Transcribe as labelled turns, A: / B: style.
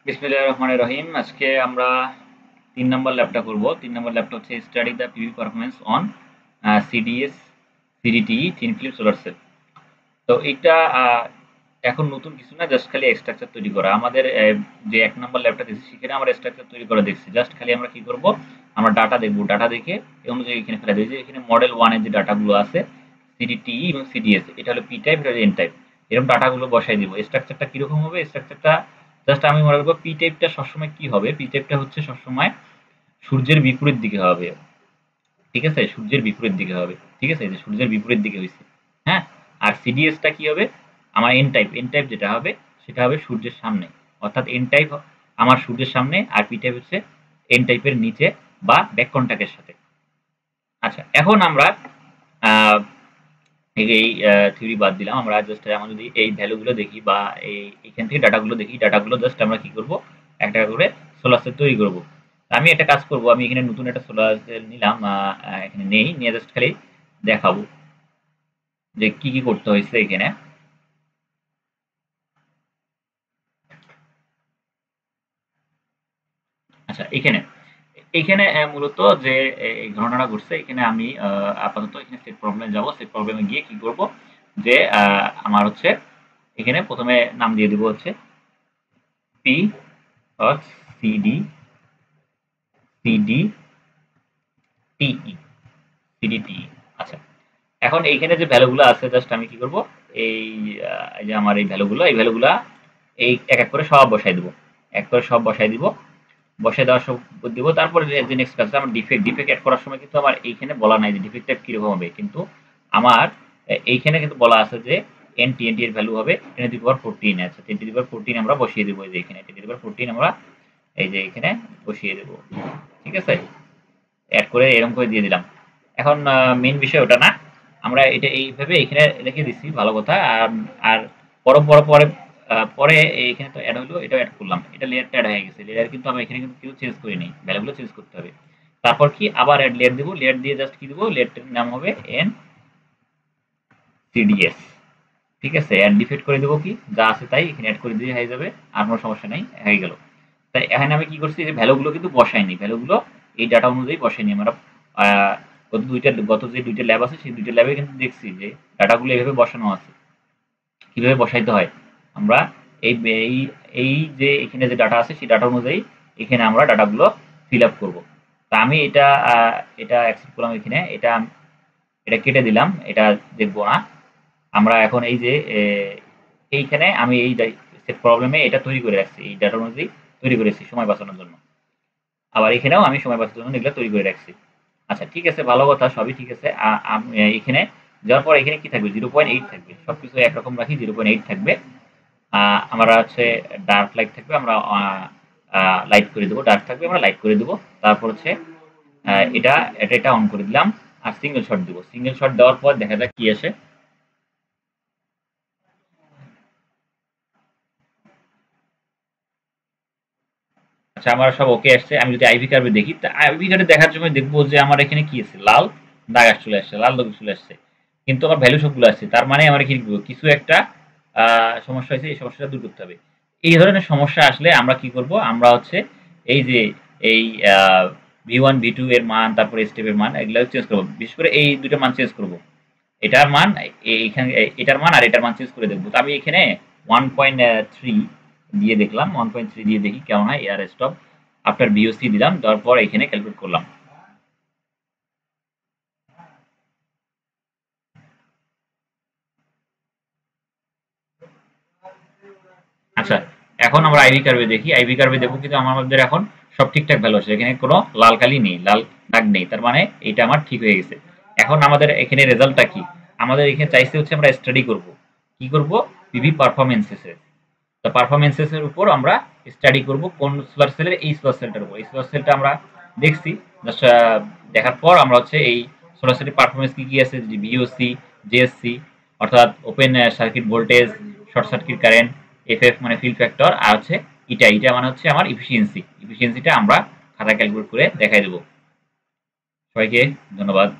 A: বিসমিল্লাহির রহমানির রহিম। আজকে আমরা ৩ নম্বর ল্যাবটা করব। ৩ নম্বর ল্যাবটা হচ্ছে study the PV performance on CdS CdTe thin film solar cell. তো এটা এখন নতুন কিছু না, জাস্ট খালি স্ট্রাকচার তৈরি করা। আমাদের যে ১ নম্বর ল্যাবটা দেখছি সেখানে আমরা স্ট্রাকচার তৈরি করা দেখছি। জাস্ট খালি আমরা কি করব, আমরা ডাটা দেখব। ডাটা দেখে এই অনুযায়ী এখানে ফেলে দেই। যে এখানে মডেল 1 এর যে ডাটাগুলো আছে সিডিটিই এবং সিডিএস, এটা হলো পি টাইপ, এটা হলো এন টাইপ। এরকম ডাটাগুলো বসাই দিব। স্ট্রাকচারটা কিরকম হবে? স্ট্রাকচারটা জাস্ট আমি মনে রাখবো, পি টাইপটা সবসময় কি হবে? পি টাইপটা হচ্ছে সবসময় সূর্যের বিপরীত দিকে হবে। ঠিক আছে? সূর্যের বিপরীত দিকে হবে। ঠিক আছে? এই যে সূর্যের বিপরীত দিকে হইছে। হ্যাঁ? আর সিডিএসটা কি হবে? আমার এন টাইপ, এন টাইপ যেটা হবে সেটা হবে সূর্যের সামনে। অর্থাৎ এন টাইপ আমার সূর্যের সামনে, আর পি টাইপ হচ্ছে এন টাইপের নিচে বা ব্যাক কন্টাক্টের সাথে। আচ্ছা, এখন আমরা আ এই থিওরি বাদ দিলাম। আমরা জাস্ট আমরা যদি এই ভ্যালুগুলো দেখি বা এইখান থেকে ডাটাগুলো দেখি, ডাটাগুলো জাস্ট আমরা কি করব? একটা করে সোলার সেল তৈরি করব। আমি একটা কাজ করব, আমি এখানে নতুন একটা সোলার সেল নিলাম। এখানে নেই, নিয়ে জাস্ট খালি দেখাবো যে কি করতে হয়েছে এখানে। আচ্ছা, এইখানে মূলত যে এই ঘটনাটা ঘটছে, এখানে আমি আপাতত এখানে সেট প্রবলেমে যাব। সেট প্রবলেমে গিয়ে কি করব, যে আমার হচ্ছে এখানে প্রথমে নাম দিয়ে দিব হচ্ছে পি অর সিডি সিডি টিই সিডিটিই। আচ্ছা, এখন এইখানে যে ভ্যালুগুলো আছে জাস্ট আমি কি করব, এই এই যে আমার এই ভ্যালুগুলা এই এক এক করে সব বসাই দিব। এক করে সব বসাই দিব। বসায় দেওয়ার সব দিব। তারপরে যে নেক্সট কাজটা, আমার ডিফেক্ট এড করার সময় কিন্তু আমার এইখানে বলা নাই যে ডিফেক্টটা কিরকম হবে। কিন্তু আমার এইখানে কিন্তু বলা আছে যে এনটি এর ভ্যালু হবে 10^14। আচ্ছা, 10^14 আমরা বসিয়ে দেবো। এই যে এখানে 10^14 আমরা এই যে এখানে বসিয়ে দেবো। ঠিক আছে? এড করে এরকম করে দিয়ে দিলাম। এখন মেইন বিষয় ওটা না, আমরা এটা এইভাবে এখানে রেখে দিচ্ছি, ভালো কথা। আর পরে পরে এইখানে তো অ্যাড হলো, এটা অ্যাড করলাম, এটা লেয়ারটা অ্যাড হয়ে গেছে। লেয়ার কিন্তু আমরা এখানে কিন্তু কিছু চেঞ্জ করি নাই, ভ্যালুগুলো চেঞ্জ করতে হবে। তারপর কি আবার অ্যাড লেয়ার দেবো, লেয়ার দিয়ে জাস্ট কি দেবো, লেয়ারটার নাম হবে এন সিডিএস। ঠিক আছে? অ্যাড ডিফেক্ট করে দেবো, কি যা আছে তাই এখানে অ্যাড করে দিয়ে হয়ে যাবে। আর কোনো সমস্যা নাই, হয়ে গেল। তাই এখানে আমি কি করছি, যে ভ্যালুগুলো কিন্তু বসাইনি, ভ্যালুগুলো এই ডাটা অনুযায়ী বসাইনি আমরা। গত যে দুইটা ল্যাব আছে সেই দুইটা ল্যাবে কিন্তু দেখছি যে ডাটাগুলো এইভাবে বসানো আছে। কিভাবে বসাইতে হয়, আমরা এই এই এই যে এখানে যে ডাটা আছে সেই ডাটা অনুযায়ী এখানে আমরা ডাটাগুলো ফিল আপ করবো। তা আমি এটা অ্যাকসেপ্ট করলাম। এখানে এটা কেটে দিলাম, এটা দেখবো না আমরা। এখন এই যে এইখানে আমি এই সেট প্রবলেমে এটা তৈরি করে রাখছি, এই ডাটা অনুযায়ী তৈরি করেছি সময় বাঁচানোর জন্য। আবার এখানেও আমি সময় বাঁচানোর জন্য এগুলো তৈরি করে রাখছি। আচ্ছা, ঠিক আছে, ভালো কথা, সবই ঠিক আছে। এখানে যাওয়ার পর এখানে কি থাকবে? 0.8 থাকবে। সবকিছু একরকম রাখি, 0.8 থাকবে। আমরা হচ্ছে ডার্ক লাইট থাকবে, আমরা লাইট করে দেবো। ডার্ক থাকবে, আমরা লাইট করে দেবো। তারপর হচ্ছে এটা অন করে দিলাম। আর সিঙ্গেল শট দিব। সিঙ্গেল শট দেওয়ার পর দেখা যাক কি আসে। আচ্ছা, আমার সব ওকে আসছে। আমি যদি আইভি কার্ভে দেখি, তা আইভি কার্ভে দেখার সময় দেখবো যে আমার এখানে কি আছে, লাল দাগ চলে আসছে, লাল দাগ চলে আসছে। কিন্তু আমার ভ্যালু সবগুলো আসছে। তার মানে আমার কি লিখবো, কিছু একটা সমস্যা হয়েছে, এই সমস্যাটা দূর করতে হবে। এই ধরনের সমস্যা আসলে আমরা কি করব, আমরা হচ্ছে এই যে এই ভি ওয়ান ভি টু এর মান, তারপরে স্টেপের মান, এগুলো চেঞ্জ করবো। বিশেষ করে এই দুটো মান চেঞ্জ করব। এটার মান এইখানে, এটার মান আর এটার মান চেঞ্জ করে দেখবো। তো আমি এখানে 1.3 দিয়ে দেখলাম, 1.3 দিয়ে দেখি কেমন হয়। এয়ার স্টপ আফটার বিওসি দিলাম, দেওয়ার পর এখানে ক্যালকুলেট করলাম। আচ্ছা, এখন আমরা আইভি কার্ভে দেখি। আইভি কার্ভে দেখবো কিন্তু আমাদের এখন সব ঠিকঠাক ভ্যালু আছে। এখানে কোনো লাল কালি নেই, লাল দাগ নেই। তার মানে এটা আমার ঠিক হয়ে গেছে। এখন আমাদের এখানে রেজাল্টটা কি? আমাদের এখানে চাইছে হচ্ছে আমরা স্টাডি করব। কি করব? পিভি পারফরমেন্সেস এর। তো পারফরমেন্সেস এর উপর আমরা স্টাডি করব, কোন সোলার সেলের, এই সোলার সেলটার উপর। এই সোলার সেলটা আমরা দেখছি। জাস্ট দেখার পর আমরা হচ্ছে এই সোলার সেলের পারফরমেন্স কি আছে, বিওসি, জেএসসি, অর্থাৎ open circuit voltage, short circuit current, FF মানে ফিল ফ্যাক্টর, আর হচ্ছে এটা মানে হচ্ছে আমার ইফিসিয়েন্সিটা আমরা খাতায় ক্যালকুলেট করে দেখাই দেবো। সবাইকে ধন্যবাদ।